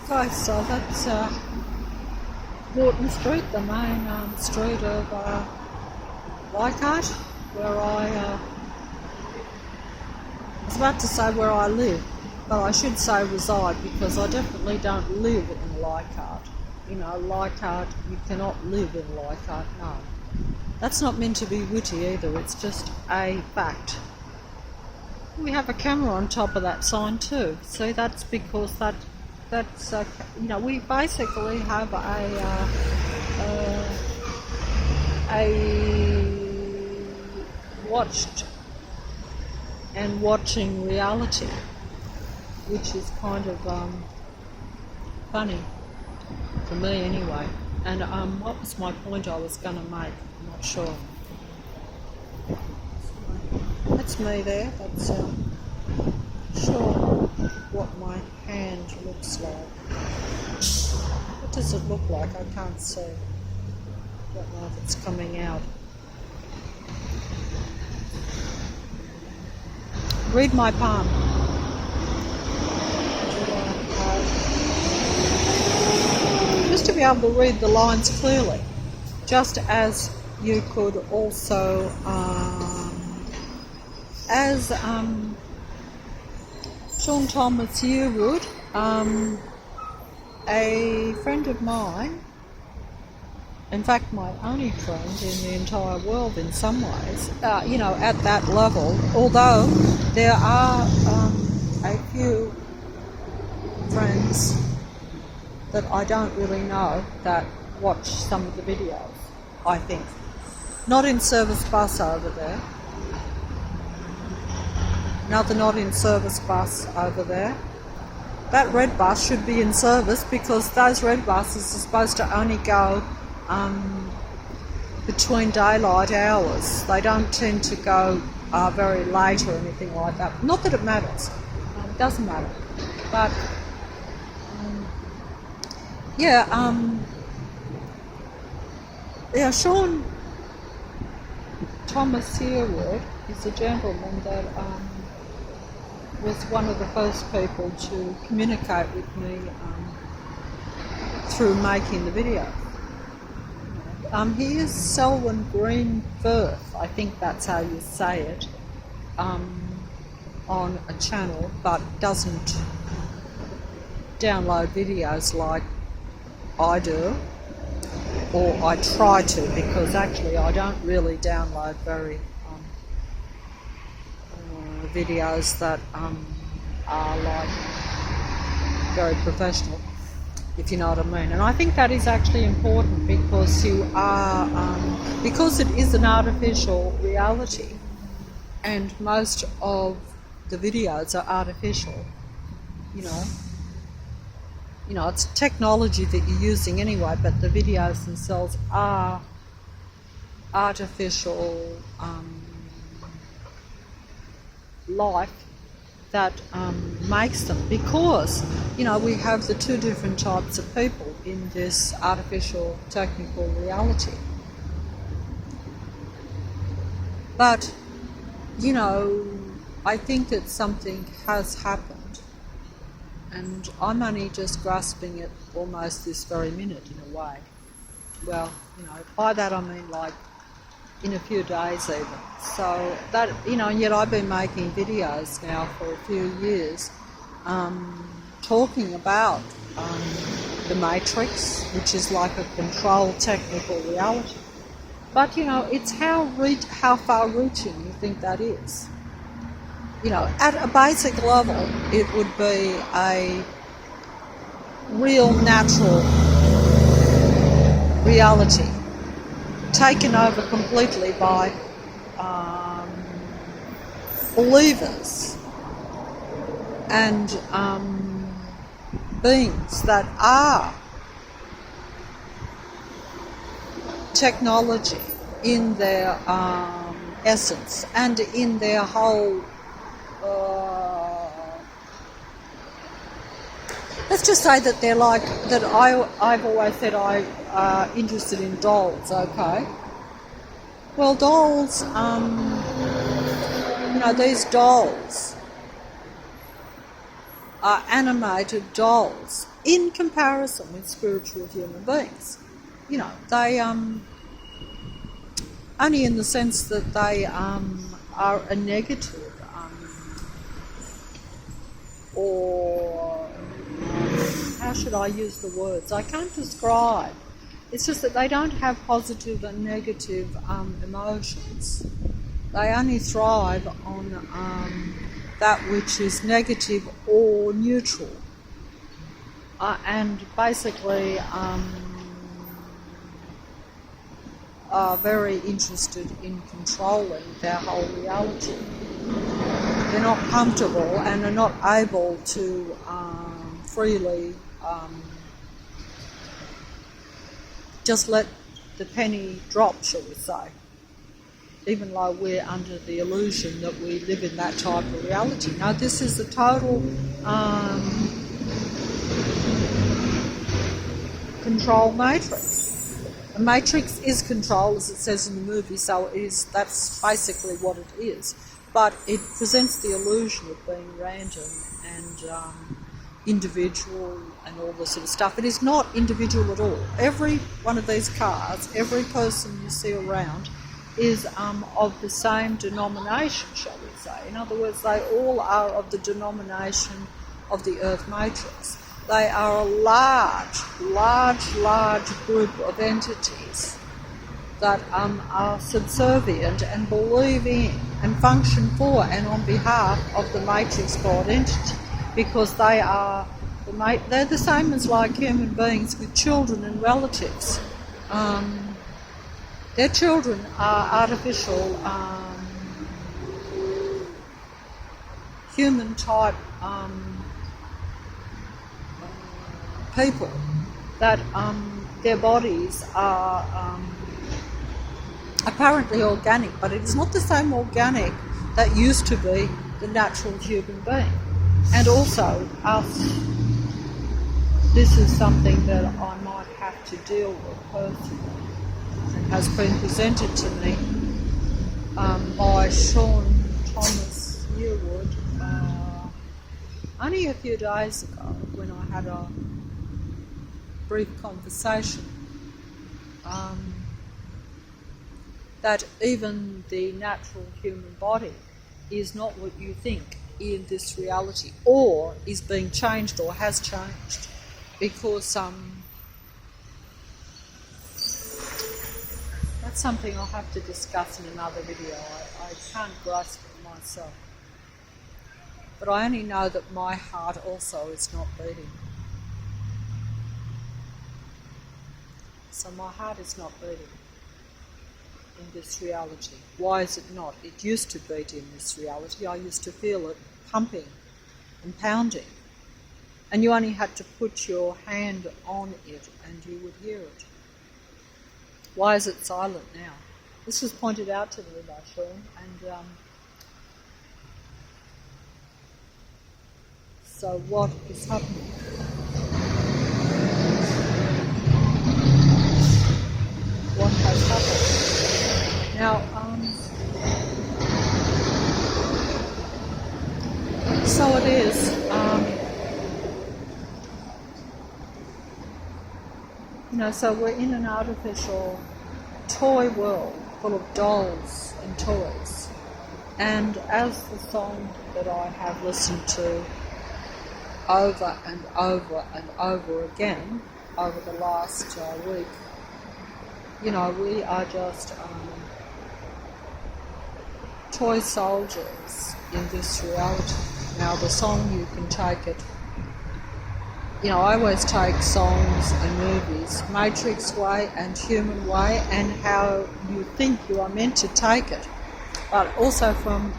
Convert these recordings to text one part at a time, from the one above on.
Okay, so that's Norton Street, the main street of Leichhardt, where I was about to say where I live, but I should say reside because I definitely don't live in Leichhardt. You know, Leichhardt, you cannot live in Leichhardt, no. That's not meant to be witty either, it's just a fact. We have a camera on top of that sign too, so that's because that's you know, we basically have a watched and watching reality, which is kind of funny for me anyway. And what was my point I was going to make? I'm not sure. That's me there. That's sure what my hand looks like. What does it look like? I can't see. I don't know if it's coming out. Read my palm. Just to be able to read the lines clearly, just as you could also, as Sean Thomas here would, a friend of mine, in fact my only friend in the entire world in some ways, you know, at that level, although there are a few friends that I don't really know that watch some of the videos, I think. Not in service bus over there. Another not in service bus over there. That red bus should be in service because those red buses are supposed to only go between daylight hours. They don't tend to go very late or anything like that. Not that it matters. It doesn't matter. But yeah, Sean Thomas Herwood is a gentleman that was one of the first people to communicate with me through making the video. He is Selwyn Green Firth, I think that's how you say it, on a channel, but doesn't download videos like I do, or I try to, because actually I don't really download very videos that are like very professional, if you know what I mean. And I think that is actually important because you are, because it is an artificial reality, and most of the videos are artificial, you know. You know, it's technology that you're using anyway, but the videos themselves are artificial life that makes them, because, you know, we have the two different types of people in this artificial technical reality. But, you know, I think that something has happened, and I'm only just grasping it almost this very minute in a way. Well, you know, by that I mean like in a few days even. So that, you know, and yet I've been making videos now for a few years talking about the Matrix, which is like a controlled technical reality. But, you know, it's how far-reaching you think that is. You know, at a basic level, it would be a real natural reality taken over completely by believers and beings that are technology in their essence and in their whole let's just say that they're like that. I've always said I'm interested in dolls. Okay, well, dolls, you know, these dolls are animated dolls in comparison with spiritual human beings. You know, they only in the sense that they are a negative or how should I use the words? I can't describe. It's just that they don't have positive and negative emotions. They only thrive on that which is negative or neutral. And basically are very interested in controlling their whole reality. They're not comfortable and are not able to freely just let the penny drop, shall we say, even though we're under the illusion that we live in that type of reality. Now, this is a total control matrix. A matrix is control, as it says in the movie, so that's basically what it is. But it presents the illusion of being random and individual and all this sort of stuff. It is not individual at all. Every one of these cars, every person you see around is of the same denomination, shall we say. In other words, they all are of the denomination of the Earth matrix. They are a large group of entities that are subservient and believe in and function for and on behalf of the matrix God entity, because they're the same as like human beings with children and relatives. Their children are artificial human type people that their bodies are apparently organic, but it's not the same organic that used to be the natural human being. And also us, this is something that I might have to deal with personally, and has been presented to me by Sean Thomas Yearwood only a few days ago when I had a brief conversation, that even the natural human body is not what you think in this reality, or is being changed or has changed, because that's something I'll have to discuss in another video. I can't grasp it myself. But I only know that my heart also is not beating. So my heart is not beating in this reality. Why is it not? It used to beat in this reality. I used to feel it pumping and pounding. And you only had to put your hand on it and you would hear it. Why is it silent now? This was pointed out to me by Sean, and so what is happening? What has happened? Now, so it is. So we're in an artificial toy world full of dolls and toys. And as the song that I have listened to over and over and over again over the last week, we are just toy soldiers in this reality. Now the song, you can take it, I always take songs and movies, Matrix way and human way, and how you think you are meant to take it, but also from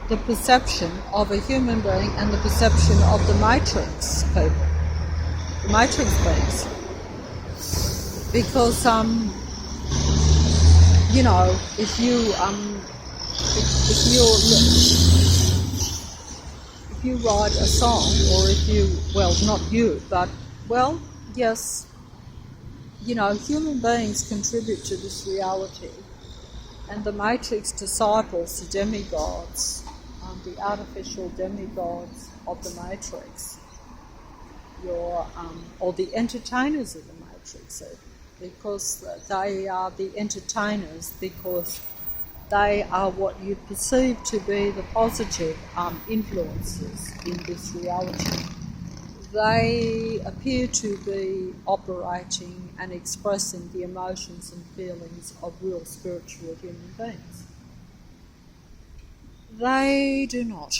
the perception of a human being and the perception of the Matrix people, the Matrix beings. Because, if you write a song, or if you, not you, but, yes, human beings contribute to this reality, and the Matrix disciples, the demigods, the artificial demigods of the Matrix, or the entertainers of the Matrix, because they are the entertainers, because they are what you perceive to be the positive influences in this reality. They appear to be operating and expressing the emotions and feelings of real spiritual human beings. They do not.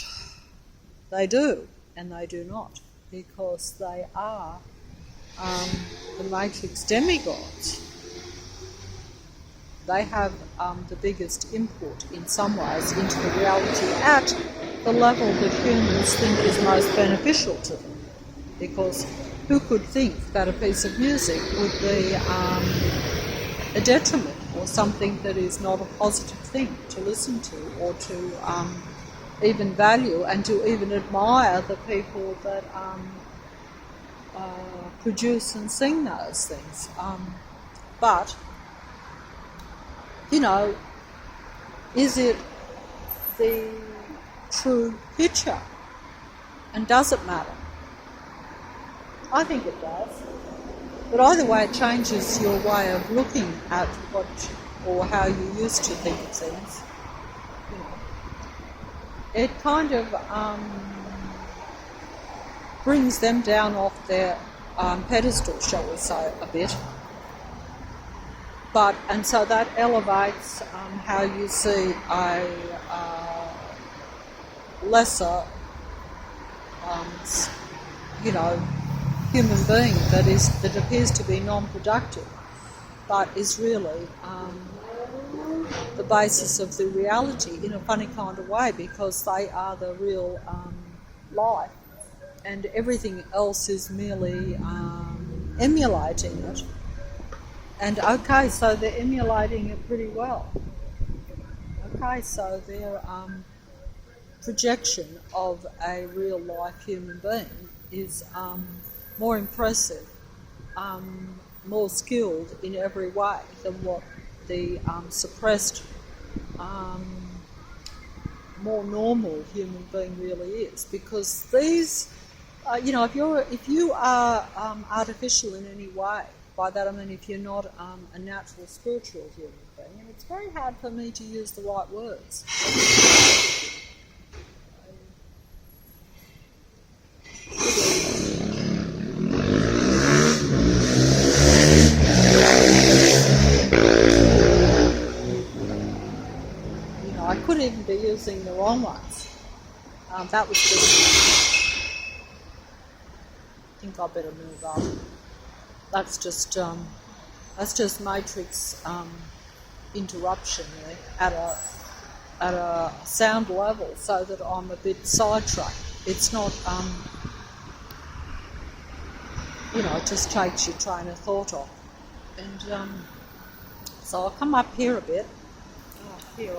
They do, and they do not, because they are the Matrix demigods. They have the biggest input in some ways into the reality at the level that humans think is most beneficial to them. Because who could think that a piece of music would be a detriment or something that is not a positive thing to listen to or to even value and to even admire the people that produce and sing those things. But, is it the true picture? And does it matter? I think it does. But either way, it changes your way of looking at what or how you used to think of things. It kind of brings them down off their pedestal, shall we say, a bit. And so that elevates how you see a lesser, human being that appears to be non-productive, but is really the basis of the reality in a funny kind of way, because they are the real life, and everything else is merely emulating it. And okay, so they're emulating it pretty well. Okay, so their projection of a real life human being is more impressive, more skilled in every way than what the suppressed, more normal human being really is. Because these, if you are artificial in any way, by that I mean if you're not a natural spiritual human being, and it's very hard for me to use the right words. I could even be using the wrong ones. That was just... I think I better move on. That's just Matrix interruption there at a sound level, so that I'm a bit sidetracked. It's not, it just takes your train of thought off. And so I'll come up here a bit. Here